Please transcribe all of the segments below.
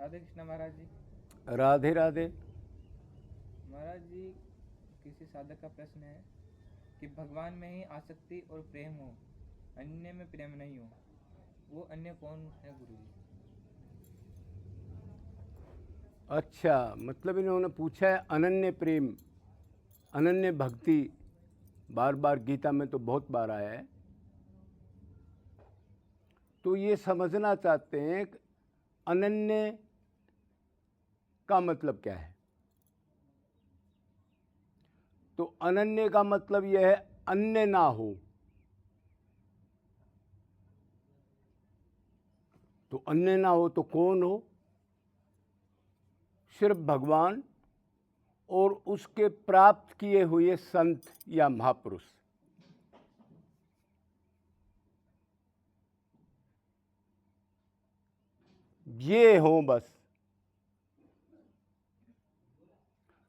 राधे कृष्ण महाराज जी। राधे राधे। महाराज जी, किसी साधक का प्रश्न है कि भगवान में ही आसक्ति और प्रेम हो, अन्य में प्रेम नहीं हो, वो अन्य कौन है गुरु जी? अच्छा, मतलब इन्होंने पूछा है अनन्य प्रेम, अनन्य भक्ति। बार बार गीता में तो बहुत बार आया है। तो ये समझना चाहते हैं कि अनन्य का मतलब क्या है। तो अनन्य का मतलब यह है अन्य ना हो। तो अन्य ना हो तो कौन हो? सिर्फ भगवान और उसके प्राप्त किए हुए संत या महापुरुष। ये हो बस।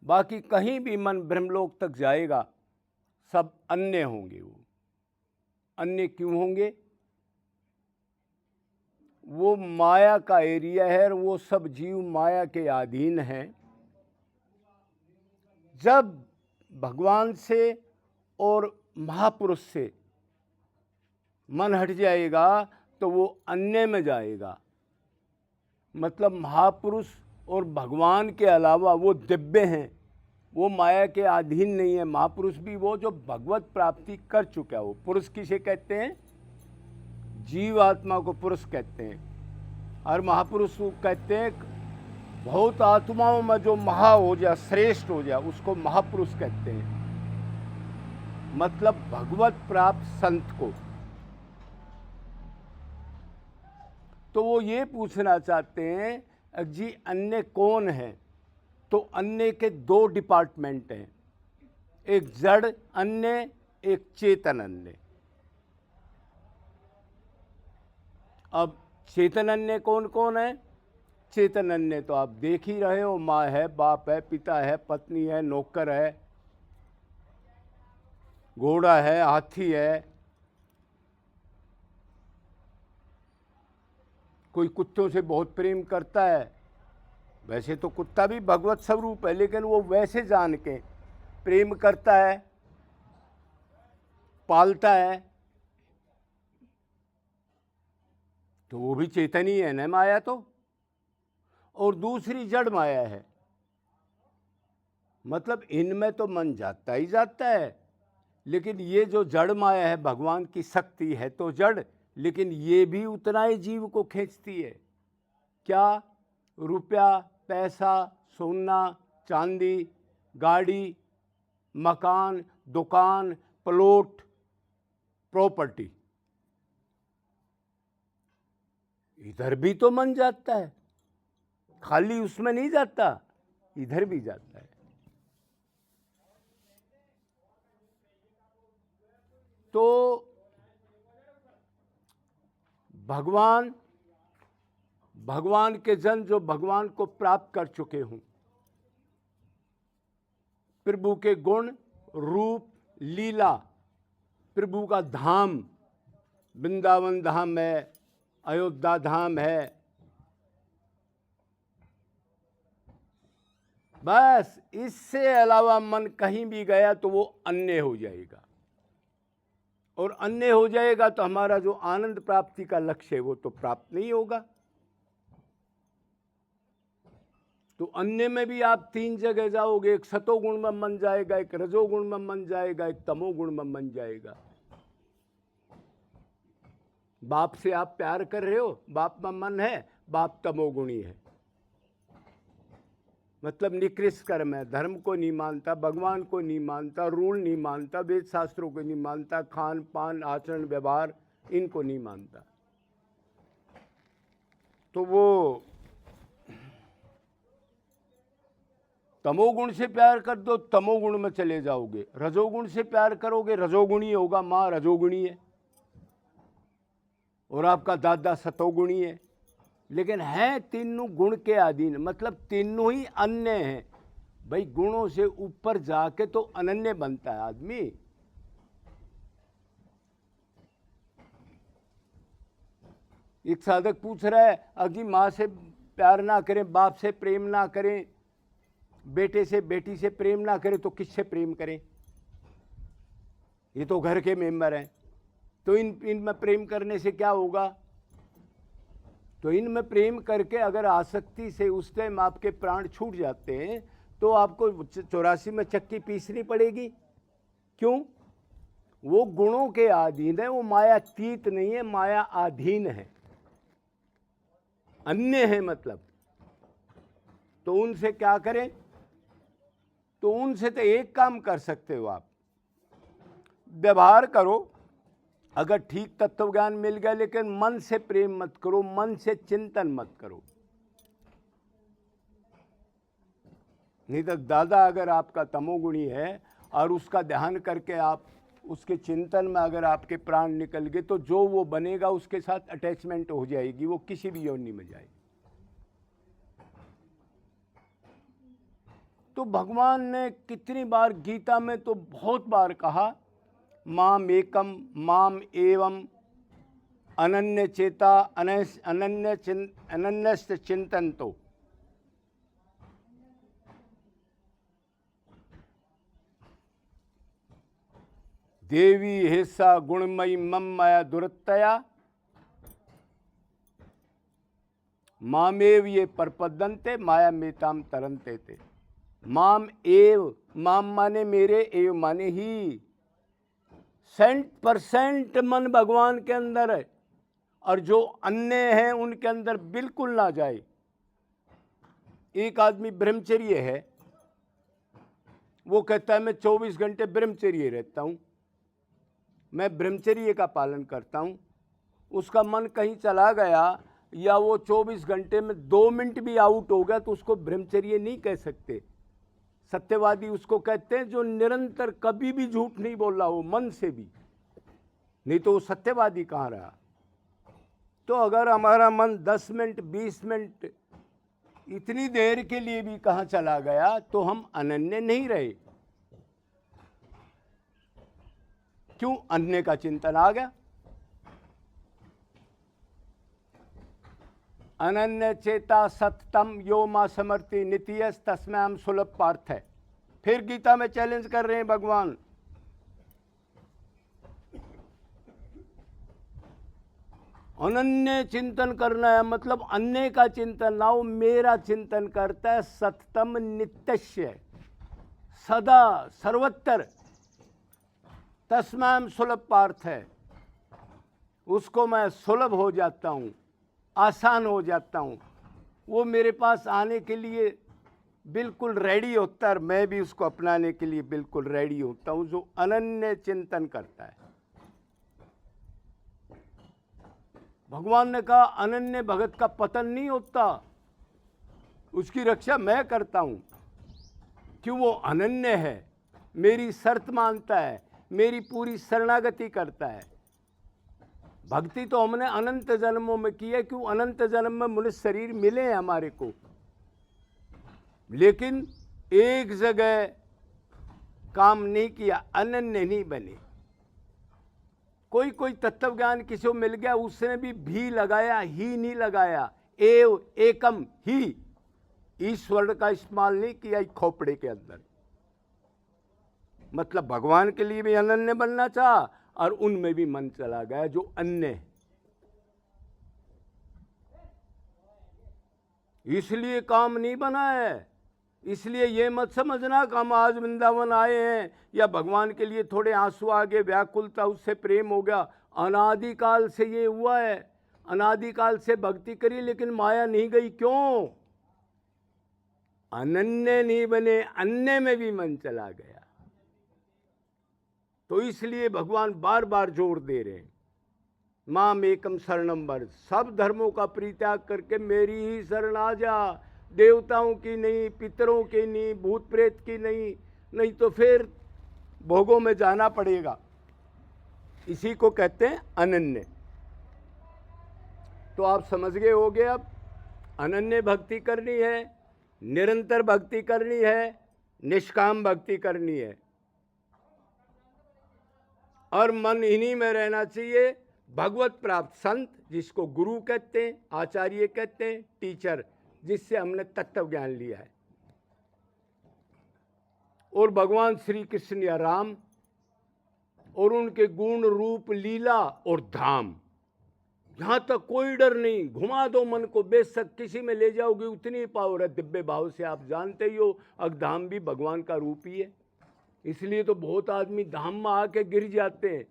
बाकी कहीं भी मन ब्रह्मलोक तक जाएगा, सब अन्य होंगे। वो अन्य क्यों होंगे? वो माया का एरिया है और वो सब जीव माया के अधीन हैं। जब भगवान से और महापुरुष से मन हट जाएगा तो वो अन्य में जाएगा। मतलब महापुरुष और भगवान के अलावा वो दिव्य हैं, वो माया के अधीन नहीं है। महापुरुष भी वो जो भगवत प्राप्ति कर चुका है। वो पुरुष किसे कहते हैं? जीव आत्मा को पुरुष कहते हैं। और महापुरुष को कहते हैं बहुत आत्माओं में जो महा हो जाए, श्रेष्ठ हो जाए, उसको महापुरुष कहते हैं। मतलब भगवत प्राप्त संत को। तो वो ये पूछना चाहते हैं जी अन्य कौन है? तो अन्य के दो डिपार्टमेंट हैं, एक जड़ अन्य, एक चेतन अन्य। अब चेतन अन्य कौन कौन है? चेतन अन्य तो आप देख ही रहे हो, माँ है, बाप है, पिता है, पत्नी है, नौकर है, घोड़ा है, हाथी है, कोई कुत्तों से बहुत प्रेम करता है। वैसे तो कुत्ता भी भगवत स्वरूप है, लेकिन वो वैसे जान के प्रेम करता है, पालता है, तो वो भी चेतन ही है ना माया तो। और दूसरी जड़ माया है। मतलब इनमें तो मन जाता ही जाता है, लेकिन ये जो जड़ माया है, भगवान की शक्ति है तो जड़, लेकिन ये भी उतना ही जीव को खींचती है। क्या? रुपया, पैसा, सोना, चांदी, गाड़ी, मकान, दुकान, प्लॉट, प्रॉपर्टी। इधर भी तो मन जाता है, खाली उसमें नहीं जाता, इधर भी जाता है। तो भगवान के जन जो भगवान को प्राप्त कर चुके हों, प्रभु के गुण, रूप, लीला, प्रभु का धाम, वृंदावन धाम है, अयोध्या धाम है, बस इससे अलावा मन कहीं भी गया तो वो अन्य हो जाएगा। और अन्य हो जाएगा तो हमारा जो आनंद प्राप्ति का लक्ष्य है वो तो प्राप्त नहीं होगा। तो अन्य में भी आप तीन जगह जाओगे, एक सतोगुण में मन जाएगा, एक रजोगुण में मन जाएगा, एक तमोगुण में मन जाएगा। बाप से आप प्यार कर रहे हो, बाप में मन है, बाप तमोगुणी है, मतलब निकृष्ट कर्म है, धर्म को नहीं मानता, भगवान को नहीं मानता, रूल नहीं मानता, वेद शास्त्रों को नहीं मानता, खान पान आचरण व्यवहार इनको नहीं मानता। तो वो तमोगुण से प्यार कर दो, तमोगुण में चले जाओगे। रजोगुण से प्यार करोगे, रजोगुणी होगा, माँ रजोगुणी है और आपका दादा सतोगुणी है। लेकिन है तीनों गुण के अधीन, मतलब तीनों ही अन्य हैं। भाई गुणों से ऊपर जाके तो अनन्य बनता है आदमी। एक साधक पूछ रहा है, अजी माँ से प्यार ना करें, बाप से प्रेम ना करें, बेटे से बेटी से प्रेम ना करें, तो किससे प्रेम करें? ये तो घर के मेंबर हैं। तो इनमें प्रेम करने से क्या होगा? तो इनमें प्रेम करके अगर आसक्ति से उस टाइम आपके प्राण छूट जाते हैं तो आपको 84 में चक्की पीसनी पड़ेगी। क्यों? वो गुणों के अधीन है, वो मायातीत नहीं है, माया अधीन है, अन्य है मतलब। तो उनसे क्या करें? तो उनसे तो एक काम कर सकते हो आप, व्यवहार करो अगर ठीक तत्व ज्ञान मिल गया, लेकिन मन से प्रेम मत करो, मन से चिंतन मत करो। नहीं तो दादा अगर आपका तमोगुणी है और उसका ध्यान करके आप उसके चिंतन में अगर आपके प्राण निकल गए तो जो वो बनेगा उसके साथ अटैचमेंट हो जाएगी, वो किसी भी योनि में जाएगी। तो भगवान ने कितनी बार गीता में तो बहुत बार कहा, माम एकम माम एवं अनन्य चेता अनन्यस्त चिंतन। तो देवी हेसा गुणमयी मम माया दुरत्तया मामेव ये परपदंते माया मेताम तरंते थे। माम एव, माम माने मेरे, एव माने ही। 100% मन भगवान के अंदर है और जो अन्य हैं उनके अंदर बिल्कुल ना जाए। एक आदमी ब्रह्मचर्य है, वो कहता है मैं 24 घंटे ब्रह्मचर्य रहता हूँ, मैं ब्रह्मचर्य का पालन करता हूँ। उसका मन कहीं चला गया या वो 24 घंटे में 2 मिनट भी आउट हो गया तो उसको ब्रह्मचर्य नहीं कह सकते। सत्यवादी उसको कहते हैं जो निरंतर कभी भी झूठ नहीं बोल रहा हो, मन से भी, नहीं तो वो सत्यवादी कहाँ रहा। तो अगर हमारा मन 10 मिनट 20 मिनट इतनी देर के लिए भी कहाँ चला गया तो हम अनन्य नहीं रहे। क्यों? अन्य का चिंतन आ गया। अनन्य चेता सततम यो मा समर्थि नित्यस तस्मै सुलभ पार्थ है। फिर गीता में चैलेंज कर रहे हैं भगवान, अनन्य चिंतन करना है, मतलब अन्य का चिंतन ना हो, मेरा चिंतन करता है। सततम नित्यस्य, सदा सर्वत्र, तस्मै सुलभ पार्थ है, उसको मैं सुलभ हो जाता हूँ, आसान हो जाता हूँ। वो मेरे पास आने के लिए बिल्कुल रेडी होता है और मैं भी उसको अपनाने के लिए बिल्कुल रेडी होता हूँ, जो अनन्य चिंतन करता है। भगवान ने कहा अनन्य भगत का पतन नहीं होता, उसकी रक्षा मैं करता हूँ। क्यों? वो अनन्य है, मेरी शर्त मानता है, मेरी पूरी शरणागति करता है। भक्ति तो हमने अनंत जन्मों में की है। क्यों? अनंत जन्म में मनुष्य शरीर मिले हैं हमारे को, लेकिन एक जगह काम नहीं किया, अनन्य नहीं बने। कोई तत्व ज्ञान किसी को मिल गया, उसने भी लगाया, ही नहीं लगाया, एव एकम ही, ईश्वर का इस्तेमाल नहीं किया खोपड़े के अंदर। मतलब भगवान के लिए भी अनन्य बनना चाहा और उनमें भी मन चला गया जो अन्य है। इसलिए काम नहीं बना है। इसलिए ये मत समझना कि हम आज वृंदावन आए हैं या भगवान के लिए थोड़े आंसू आ गए, व्याकुलता, उससे प्रेम हो गया। अनादिकाल से ये हुआ है, अनादिकाल से भक्ति करी लेकिन माया नहीं गई। क्यों? अनन्य नहीं बने, अन्य में भी मन चला गया। तो इसलिए भगवान बार बार जोर दे रहे हैं, माम एकम शरणम व्रज, सब धर्मों का परित्याग करके मेरी ही शरण आ जा। देवताओं की नहीं, पितरों की नहीं, भूत प्रेत की नहीं, नहीं तो फिर भोगों में जाना पड़ेगा। इसी को कहते हैं अनन्य। तो आप समझ गए होगे अब, अनन्य भक्ति करनी है, निरंतर भक्ति करनी है, निष्काम भक्ति करनी है, और मन इन्हीं में रहना चाहिए। भगवत प्राप्त संत, जिसको गुरु कहते हैं, आचार्य कहते हैं, टीचर, जिससे हमने तत्व ज्ञान लिया है। और भगवान श्री कृष्ण या राम और उनके गुण रूप लीला और धाम, यहां तक कोई डर नहीं। घुमा दो मन को, बेशक किसी में ले जाओगे, उतनी पावर है। दिव्य भाव से आप जानते ही हो, धाम भी भगवान का रूप ही है। इसलिए तो बहुत आदमी धाम में आके गिर जाते हैं।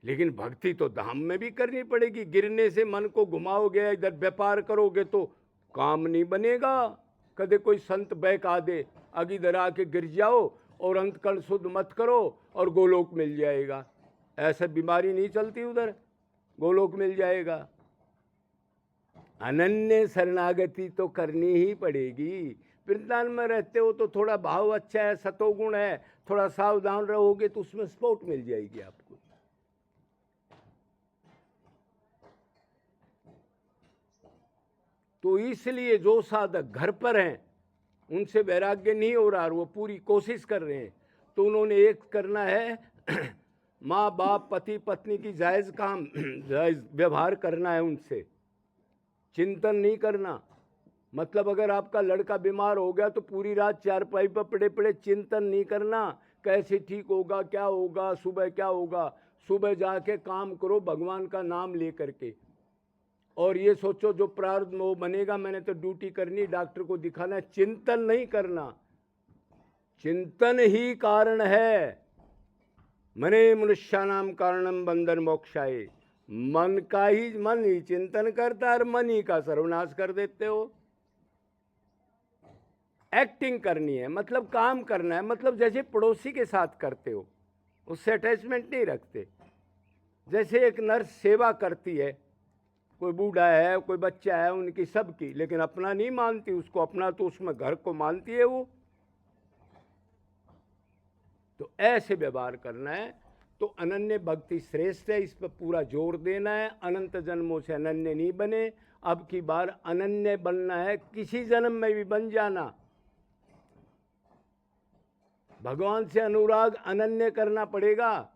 लेकिन भक्ति तो धाम में भी करनी पड़ेगी। गिरने से मन को घुमाओगे, इधर व्यापार करोगे तो काम नहीं बनेगा। कदे कोई संत बहका दे, अग इधर आके गिर जाओ और अंतकरण शुद्ध मत करो और गोलोक मिल जाएगा। ऐसे बीमारी नहीं चलती, उधर गोलोक मिल जाएगा। अनन्य शरणागति तो करनी ही पड़ेगी। वृंदावन में रहते हो तो थोड़ा भाव अच्छा है, सतोगुण है, थोड़ा सावधान रहोगे तो उसमें स्पोर्ट मिल जाएगी आपको। तो इसलिए जो साधक घर पर हैं उनसे वैराग्य नहीं हो रहा, वो पूरी कोशिश कर रहे हैं। तो उन्होंने एक करना है, माँ बाप पति पत्नी की जायज़ काम जायज़ व्यवहार करना है उनसे, चिंतन नहीं करना। मतलब अगर आपका लड़का बीमार हो गया तो पूरी रात चारपाई पर पड़े पड़े चिंतन नहीं करना, कैसे ठीक होगा, क्या होगा, सुबह क्या होगा। सुबह जाके काम करो भगवान का नाम ले करके, और ये सोचो जो प्रारब्ध में वो बनेगा, मैंने तो ड्यूटी करनी, डॉक्टर को दिखाना है। चिंतन नहीं करना। चिंतन ही कारण है। मने मनुष्यानाम कारणम बंधन मोक्षाय। मन ही चिंतन करता है और मन ही का सर्वनाश कर देते हो। एक्टिंग करनी है, मतलब काम करना है, मतलब जैसे पड़ोसी के साथ करते हो, उससे अटैचमेंट नहीं रखते। जैसे एक नर्स सेवा करती है, कोई बूढ़ा है, कोई बच्चा है, उनकी सबकी, लेकिन अपना नहीं मानती उसको, अपना तो उसमें घर को मानती है वो। तो ऐसे व्यवहार करना है। तो अनन्य भक्ति श्रेष्ठ है, इस पर पूरा जोर देना है। अनंत जन्मों से अनन्य नहीं बने, अब की बार अनन्य बनना है। किसी जन्म में भी बन जाना। भगवान से अनुराग अनन्य करना पड़ेगा।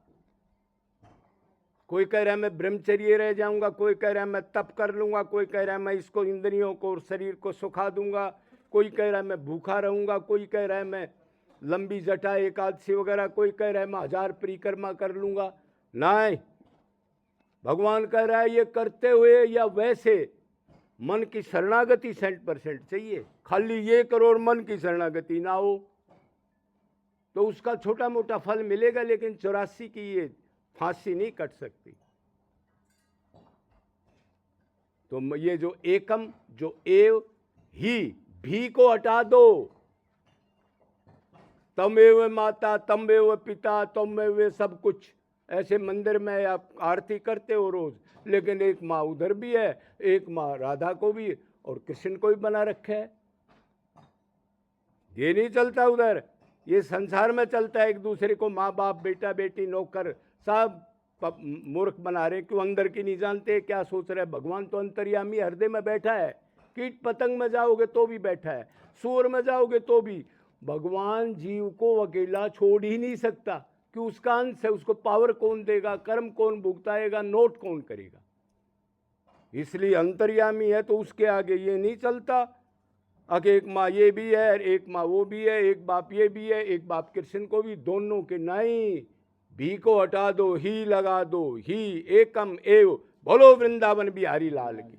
कोई कह रहा है मैं ब्रह्मचर्य रह जाऊंगा, कोई कह रहा है मैं तप कर लूंगा, कोई कह रहा है मैं इसको इंद्रियों को और शरीर को सुखा दूंगा, कोई कह रहा है मैं भूखा रहूंगा, कोई कह रहा है मैं लंबी जटा एकादशी वगैरह, कोई कह रहा है मैं 1000 परिक्रमा कर लूंगा। नहीं, भगवान कह रहा है ये करते हुए या वैसे मन की शरणागति 100% चाहिए। खाली ये करो और मन की शरणागति ना हो तो उसका छोटा मोटा फल मिलेगा, लेकिन 84 की ये फांसी नहीं कट सकती। तो ये जो एकम, जो एव ही, भी को हटा दो। तमेव माता, तमेव पिता, तमेव सब कुछ। ऐसे मंदिर में आप आरती करते हो रोज, लेकिन एक माँ उधर भी है, एक माँ राधा को भी और कृष्ण को भी बना रखे है। ये नहीं चलता उधर, ये संसार में चलता है। एक दूसरे को माँ बाप, बेटा बेटी, नौकर सब मूर्ख बना रहे। क्यों? अंदर की नहीं जानते क्या सोच रहे। भगवान तो अंतर्यामी हृदय में बैठा है। कीट पतंग में जाओगे तो भी बैठा है, सूअर में जाओगे तो भी। भगवान जीव को अकेला छोड़ ही नहीं सकता, कि उसका अंश है। उसको पावर कौन देगा, कर्म कौन भुगताएगा, नोट कौन करेगा। इसलिए अंतर्यामी है, तो उसके आगे ये नहीं चलता। अगर एक माँ ये भी है, एक माँ वो भी है, एक बाप ये भी है, एक बाप कृष्ण को भी, दोनों के नहीं। भी को हटा दो, ही लगा दो। ही एकम एव। बोलो वृंदावन बिहारी लाल की।